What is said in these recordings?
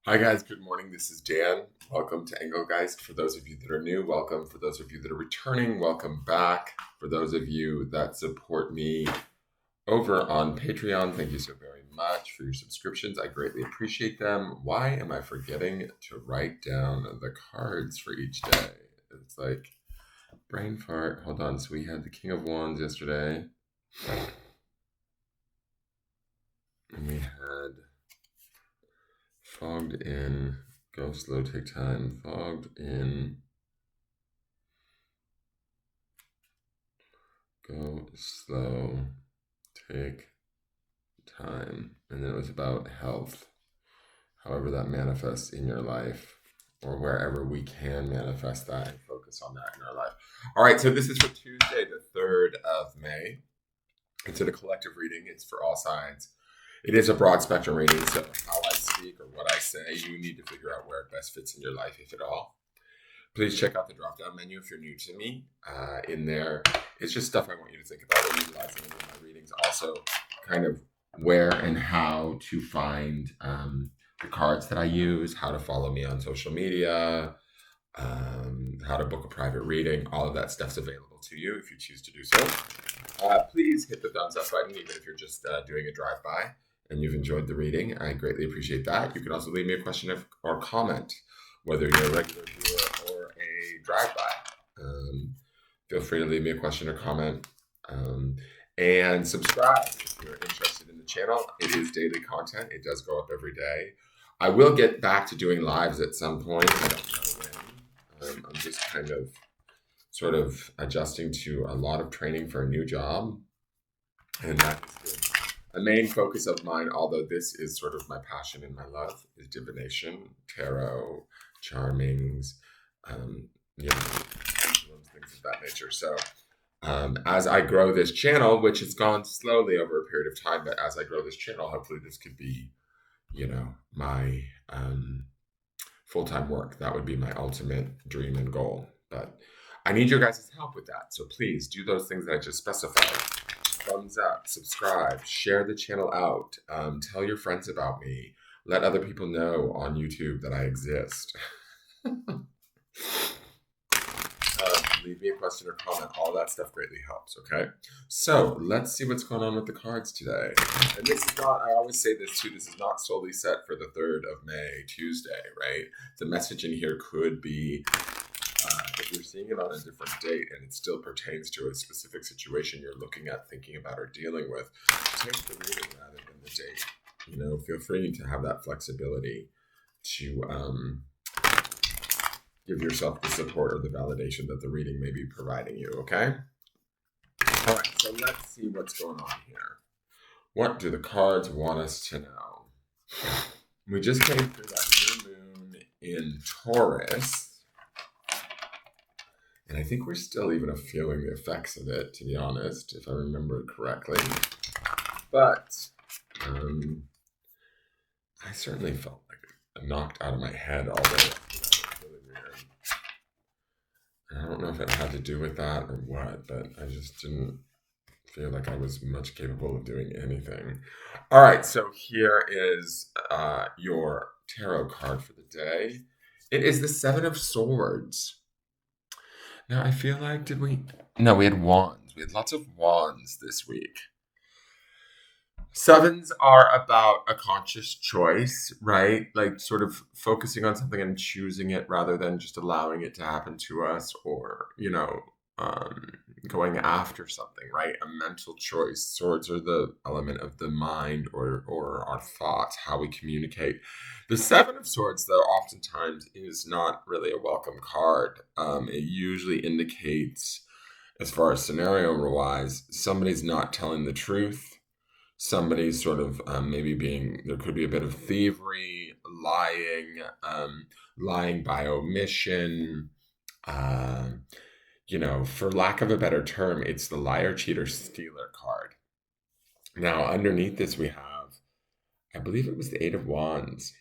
Hi guys, good morning. This is Dan. Welcome to Engelgeist. For those of you that are new, welcome. For those of you that are returning, welcome back. For those of you that support me over on Patreon, thank you so very much for your subscriptions. I greatly appreciate them. Why am I forgetting to write down the cards for each day? It's like brain fart. Hold on. So we had the King of Wands yesterday, and we had fogged in, go slow, take time, fogged in, go slow, take time. And then it was about health, however that manifests in your life or wherever we can manifest that and focus on that in our life. All right, so this is for Tuesday, the 3rd of May. It's a collective reading. It's for all signs. It is a broad spectrum reading, so how I speak or what I say, you need to figure out where it best fits in your life, if at all. Please check out the drop-down menu if you're new to me. In there, it's just stuff I want you to think about and utilizing in my readings. Also, kind of where and how to find the cards that I use, how to follow me on social media, how to book a private reading. All of that stuff's available to you if you choose to do so. Please hit the thumbs up button, even if you're just doing a drive-by and you've enjoyed the reading. I greatly appreciate that. You can also leave me a question or comment, whether you're a regular viewer or a drive-by. Feel free to leave me a question or comment. And subscribe if you're interested in the channel. It is daily content. It does go up every day. I will get back to doing lives at some point. I don't know when. I'm just kind of sort of adjusting to a lot of training for a new job. And that is good. A main focus of mine, although this is sort of my passion and my love, is divination, tarot, charmings, pendulums, things of that nature. So as I grow this channel, which has gone slowly over a period of time, but as I grow this channel, hopefully this could be, my full-time work. That would be my ultimate dream and goal. But I need your guys' help with that. So please do those things that I just specified. Thumbs up, subscribe, share the channel out, tell your friends about me, let other people know on YouTube that I exist. Leave me a question or comment. All that stuff greatly helps, okay? So let's see what's going on with the cards today. And this is not, I always say this too, this is not solely set for the 3rd of May, Tuesday, right? The message in here could be, if you're seeing it on a different date and it still pertains to a specific situation you're looking at, thinking about, or dealing with, take the reading rather than the date. Feel free to have that flexibility to give yourself the support or the validation that the reading may be providing you, okay? All right, so let's see what's going on here. What do the cards want us to know? We just came through that new moon in Taurus. And I think we're still even feeling the effects of it, to be honest, if I remember correctly. But I certainly felt like knocked out of my head all day. Really weird. I don't know if it had to do with that or what, but I just didn't feel like I was much capable of doing anything. All right, so here is your tarot card for the day. It is the 7 of Swords. Now, I feel like, No, we had wands. We had lots of wands this week. 7s are about a conscious choice, right? Like sort of focusing on something and choosing it rather than just allowing it to happen to us or, going after something, right? A mental choice. Swords are the element of the mind or our thoughts, how we communicate. The 7 of Swords, though, oftentimes is not really a welcome card. It usually indicates, as far as scenario-wise, somebody's not telling the truth. Somebody's sort of there could be a bit of thievery, lying by omission. For lack of a better term, it's the liar, cheater, stealer card. Now, underneath this, we have, I believe it was the 8 of Wands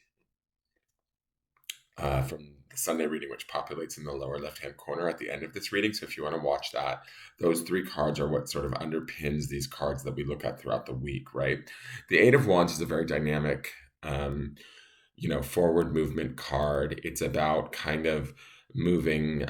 from the Sunday reading, which populates in the lower left-hand corner at the end of this reading. So if you want to watch that, those 3 cards are what sort of underpins these cards that we look at throughout the week, right? The 8 of Wands is a very dynamic, forward movement card. It's about kind of moving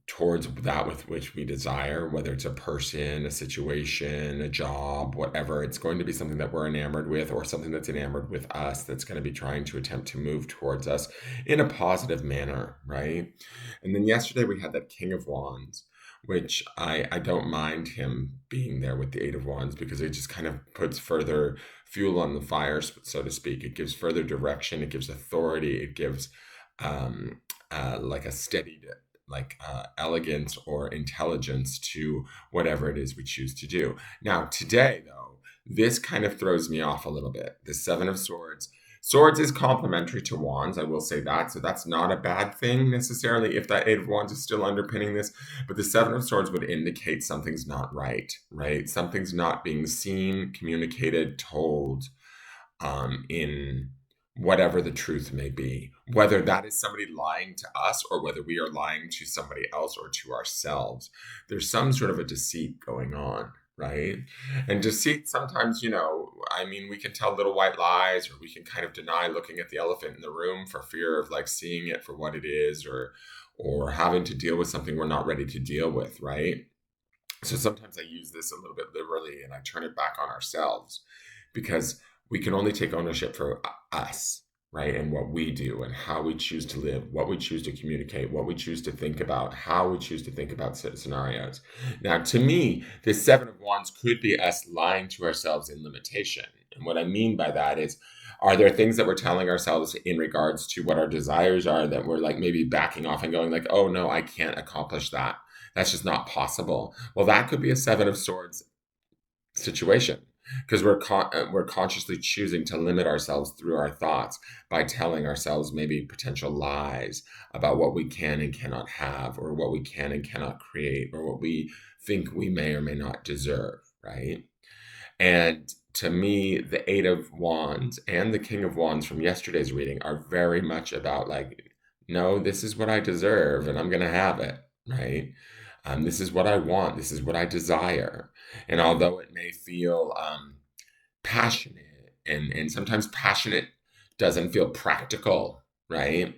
towards that with which we desire, whether it's a person, a situation, a job, whatever. It's going to be something that we're enamored with, or something that's enamored with us, that's going to be trying to attempt to move towards us in a positive manner, right? And then yesterday we had that King of Wands, which I don't mind him being there with the Eight of Wands, because it just kind of puts further fuel on the fire, so to speak. It gives further direction, it gives authority, it gives like a steady, like elegance or intelligence to whatever it is we choose to do. Now, today, though, this kind of throws me off a little bit. The Seven of Swords. Swords is complementary to Wands, I will say that. So that's not a bad thing necessarily if that Eight of Wands is still underpinning this. But the Seven of Swords would indicate something's not right, right? Something's not being seen, communicated, told in whatever the truth may be, whether that is somebody lying to us or whether we are lying to somebody else or to ourselves. There's some sort of a deceit going on, right? And deceit sometimes, we can tell little white lies, or we can kind of deny looking at the elephant in the room for fear of like seeing it for what it is, or having to deal with something we're not ready to deal with, right? So sometimes I use this a little bit liberally and I turn it back on ourselves, because we can only take ownership for us, right? And what we do and how we choose to live, what we choose to communicate, what we choose to think about, how we choose to think about scenarios. Now, to me, this Seven of Wands could be us lying to ourselves in limitation. And what I mean by that is, are there things that we're telling ourselves in regards to what our desires are that we're like maybe backing off and going like, oh no, I can't accomplish that. That's just not possible. Well, that could be a Seven of Swords situation, because we're consciously choosing to limit ourselves through our thoughts by telling ourselves maybe potential lies about what we can and cannot have, or what we can and cannot create, or what we think we may or may not deserve, right? And to me, the Eight of Wands and the King of Wands from yesterday's reading are very much about like, no, this is what I deserve and I'm going to have it, right? This is what I want. This is what I desire. And although it may feel passionate, and sometimes passionate doesn't feel practical, right?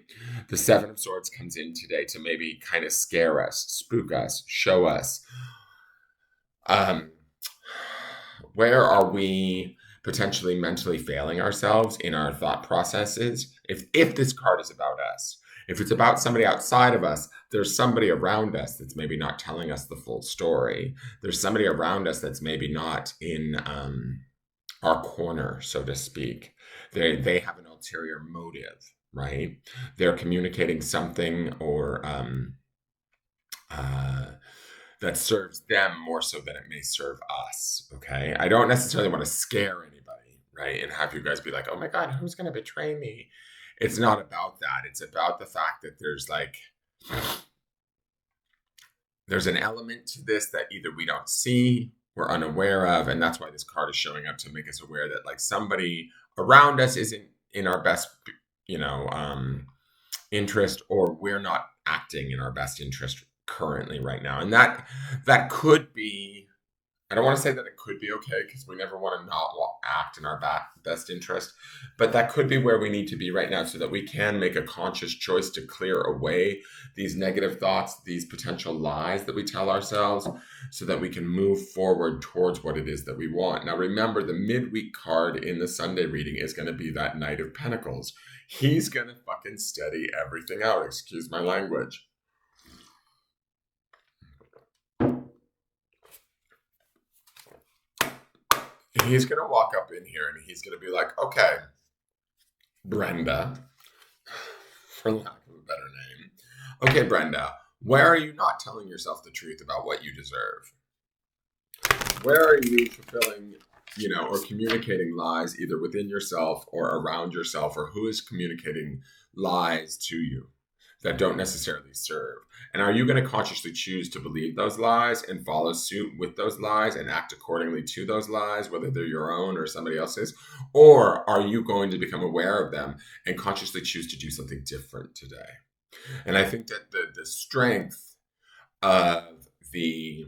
The Seven of Swords comes in today to maybe kind of scare us, spook us, show us where are we potentially mentally failing ourselves in our thought processes if this card is about us. If it's about somebody outside of us, there's somebody around us that's maybe not telling us the full story. There's somebody around us that's maybe not in our corner, so to speak. They have an ulterior motive, right? They're communicating something or that serves them more so than it may serve us, okay? I don't necessarily want to scare anybody, right? And have you guys be like, oh my God, who's going to betray me? It's not about that. It's about the fact that there's an element to this that either we don't see, we're unaware of, and that's why this card is showing up, to make us aware that like somebody around us isn't in our best, interest, or we're not acting in our best interest currently right now. And that could be, I don't want to say that it could be okay, because we never want to not act in our best interest, but that could be where we need to be right now, so that we can make a conscious choice to clear away these negative thoughts, these potential lies that we tell ourselves, so that we can move forward towards what it is that we want. Now, remember, the midweek card in the Sunday reading is going to be that Knight of Pentacles. He's going to fucking steady everything out. Excuse my language. He's going to walk up in here and he's going to be like, okay, Brenda, for lack of a better name. Okay, Brenda, where are you not telling yourself the truth about what you deserve? Where are you fulfilling, or communicating lies either within yourself or around yourself, or who is communicating lies to you that don't necessarily serve? And are you going to consciously choose to believe those lies and follow suit with those lies and act accordingly to those lies, whether they're your own or somebody else's? Or are you going to become aware of them and consciously choose to do something different today? And I think that the strength of the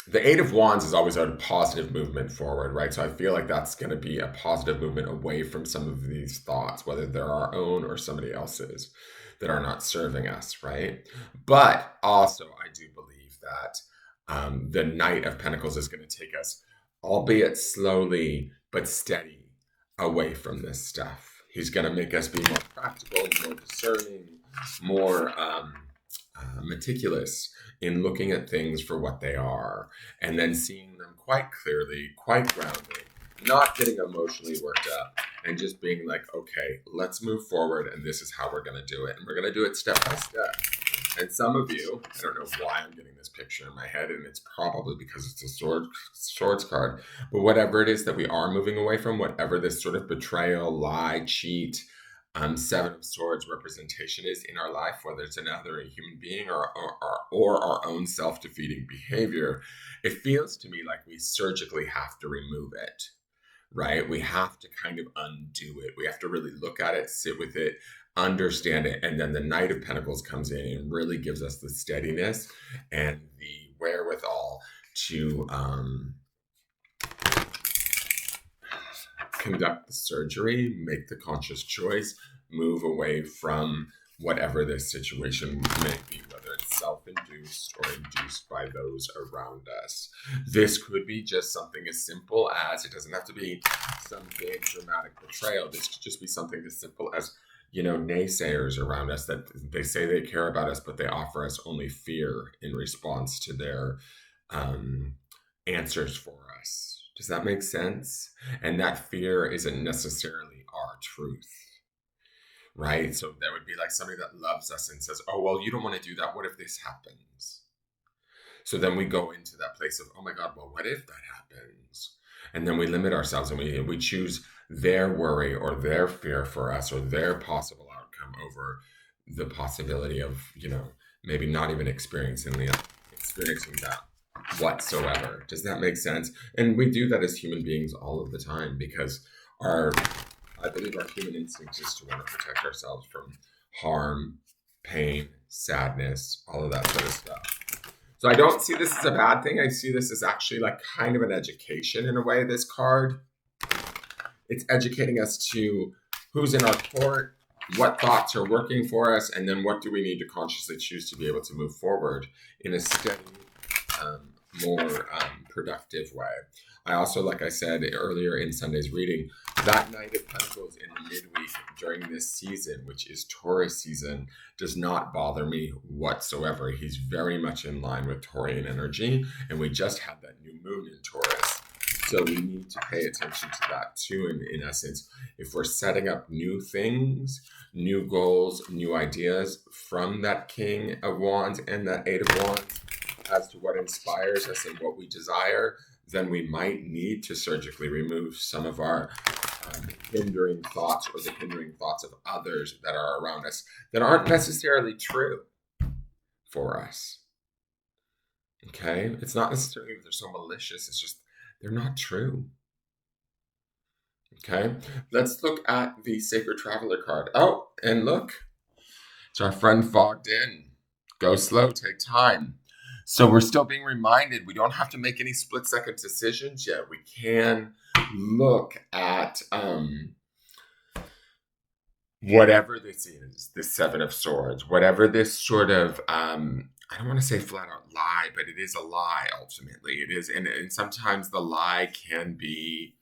the Eight of Wands is always a positive movement forward, right? So I feel like that's going to be a positive movement away from some of these thoughts, whether they're our own or somebody else's that are not serving us, right? But also, I do believe that the Knight of Pentacles is going to take us, albeit slowly but steady, away from this stuff. He's going to make us be more practical, more discerning, more meticulous in looking at things for what they are and then seeing them quite clearly, quite grounded, not getting emotionally worked up and just being like, okay, let's move forward and this is how we're going to do it. And we're going to do it step by step. And some of you, I don't know why I'm getting this picture in my head, and it's probably because it's a swords card, but whatever it is that we are moving away from, whatever this sort of betrayal, lie, cheat, Seven of Swords representation is in our life, whether it's another human being or our own self-defeating behavior, it feels to me like we surgically have to remove it, right? We have to kind of undo it. We have to really look at it, sit with it, understand it. And then the Knight of Pentacles comes in and really gives us the steadiness and the wherewithal to conduct the surgery, make the conscious choice, move away from whatever this situation may be, whether it's self-induced or induced by those around us. This could be just something as simple as, it doesn't have to be some big dramatic betrayal. This could just be something as simple as, naysayers around us that they say they care about us, but they offer us only fear in response to their answers for us. Does that make sense? And that fear isn't necessarily our truth, right? So that would be like somebody that loves us and says, oh, well, you don't want to do that. What if this happens? So then we go into that place of, oh my God, well, what if that happens? And then we limit ourselves and we choose their worry or their fear for us or their possible outcome over the possibility of, maybe not even experiencing that whatsoever. Does that make sense? And we do that as human beings all of the time because I believe our human instinct is to want to protect ourselves from harm, pain, sadness, all of that sort of stuff. So I don't see this as a bad thing. I see this as actually like kind of an education in a way, this card. It's educating us to who's in our court, what thoughts are working for us, and then what do we need to consciously choose to be able to move forward in a steady, more productive way. I also, like I said earlier in Sunday's reading, that Knight of Pentacles in the midweek during this season, which is Taurus season, does not bother me whatsoever. He's very much in line with Taurian energy, and we just had that new moon in Taurus. So we need to pay attention to that too. And in essence, if we're setting up new things, new goals, new ideas from that King of Wands and that Eight of Wands as to what inspires us and what we desire, then we might need to surgically remove some of our hindering thoughts or the hindering thoughts of others that are around us that aren't necessarily true for us. Okay? It's not necessarily that they're so malicious. It's just they're not true. Okay? Let's look at the Sacred Traveler card. Oh, and look. It's our friend Fogged In. Go slow, take time. So we're still being reminded we don't have to make any split-second decisions yet. We can look at whatever this is, the Seven of Swords, whatever this sort of, I don't want to say flat out lie, but it is a lie ultimately. It is, and sometimes the lie can be,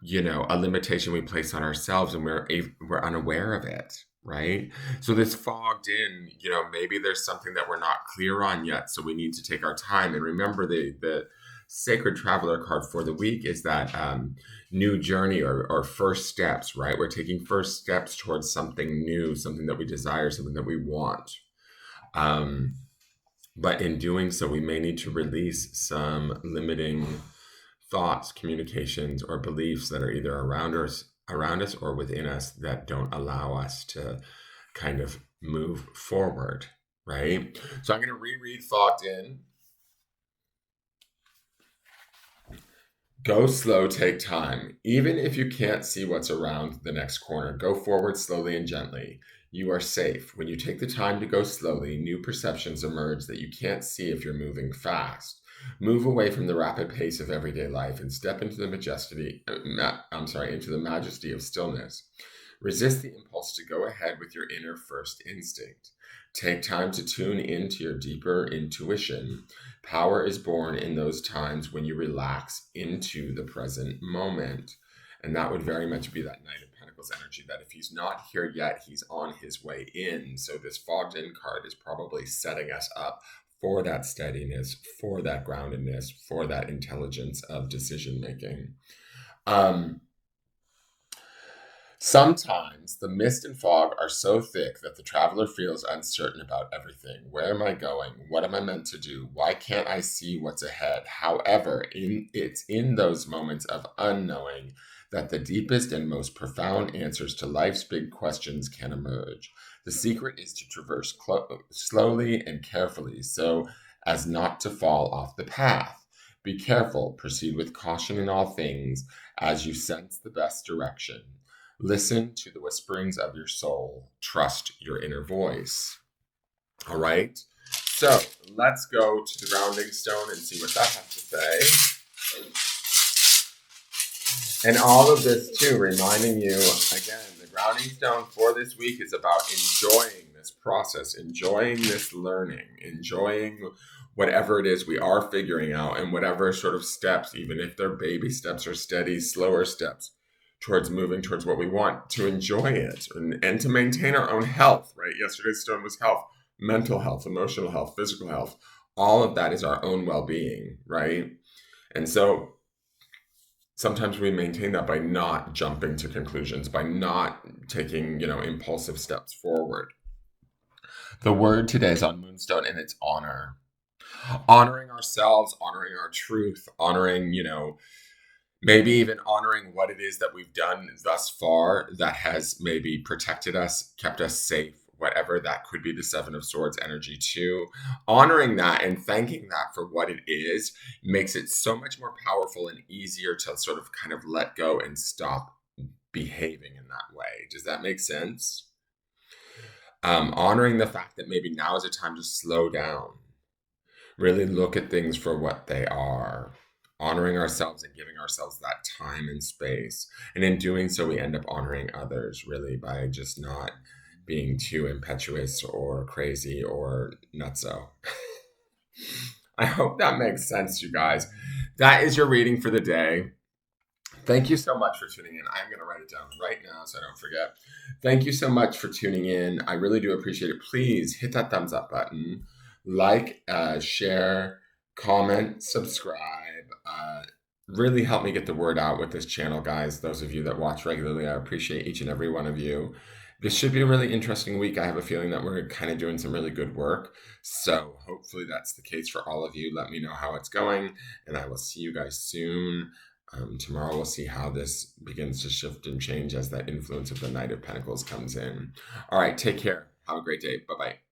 a limitation we place on ourselves and we're unaware of it. Right? So this Fogged In, maybe there's something that we're not clear on yet. So we need to take our time. And remember the Sacred Traveler card for the week is that new journey or first steps, right? We're taking first steps towards something new, something that we desire, something that we want. But in doing so, we may need to release some limiting thoughts, communications, or beliefs that are either around us or within us that don't allow us to kind of move forward, right? So I'm going to reread Fogged In. Go slow, take time. Even if you can't see what's around the next corner, go forward slowly and gently. You are safe. When you take the time to go slowly, new perceptions emerge that you can't see if you're moving fast. Move away from the rapid pace of everyday life and step into the into the majesty of stillness. Resist the impulse to go ahead with your inner first instinct. Take time to tune into your deeper intuition. Power is born in those times when you relax into the present moment. And that would very much be that Knight of Pentacles energy, that if he's not here yet, he's on his way in. So this fogged in card is probably setting us up for that steadiness, for that groundedness, for that intelligence of decision making. Sometimes the mist and fog are so thick that the traveler feels uncertain about everything. Where am I going? What am I meant to do? Why can't I see what's ahead? However, it's in those moments of unknowing that the deepest and most profound answers to life's big questions can emerge. The secret is to traverse slowly and carefully so as not to fall off the path. Be careful, proceed with caution in all things as you sense the best direction. Listen to the whisperings of your soul. Trust your inner voice. All right. So let's go to the grounding stone and see what that has to say. And all of this too, reminding you, again, the grounding stone for this week is about enjoying this process, enjoying this learning, enjoying whatever it is we are figuring out, and whatever sort of steps, even if they're baby steps or steady, slower steps, towards moving towards what we want, to enjoy it and to maintain our own health, right? Yesterday's stone was health, mental health, emotional health, physical health. All of that is our own well-being, right? And so sometimes we maintain that by not jumping to conclusions, by not taking, impulsive steps forward. The word today is on Moonstone, and it's honor. Honoring ourselves, honoring our truth, honoring, maybe even honoring what it is that we've done thus far that has maybe protected us, kept us safe, whatever that could be, the Seven of Swords energy too. Honoring that and thanking that for what it is makes it so much more powerful and easier to sort of kind of let go and stop behaving in that way. Does that make sense? Honoring the fact that maybe now is a time to slow down, really look at things for what they are. Honoring ourselves and giving ourselves that time and space. And in doing so, we end up honoring others, really, by just not being too impetuous or crazy or nutso. I hope that makes sense, you guys. That is your reading for the day. Thank you so much for tuning in. I'm going to write it down right now so I don't forget. Thank you so much for tuning in. I really do appreciate it. Please hit that thumbs up button. Like, share, comment, subscribe. Really help me get the word out with this channel, guys. Those of you that watch regularly, I appreciate each and every one of you. This should be a really interesting week. I have a feeling that we're kind of doing some really good work. So hopefully that's the case for all of you. Let me know how it's going, and I will see you guys soon. Tomorrow we'll see how this begins to shift and change as that influence of the Knight of Pentacles comes in. All right, take care. Have a great day. Bye-bye.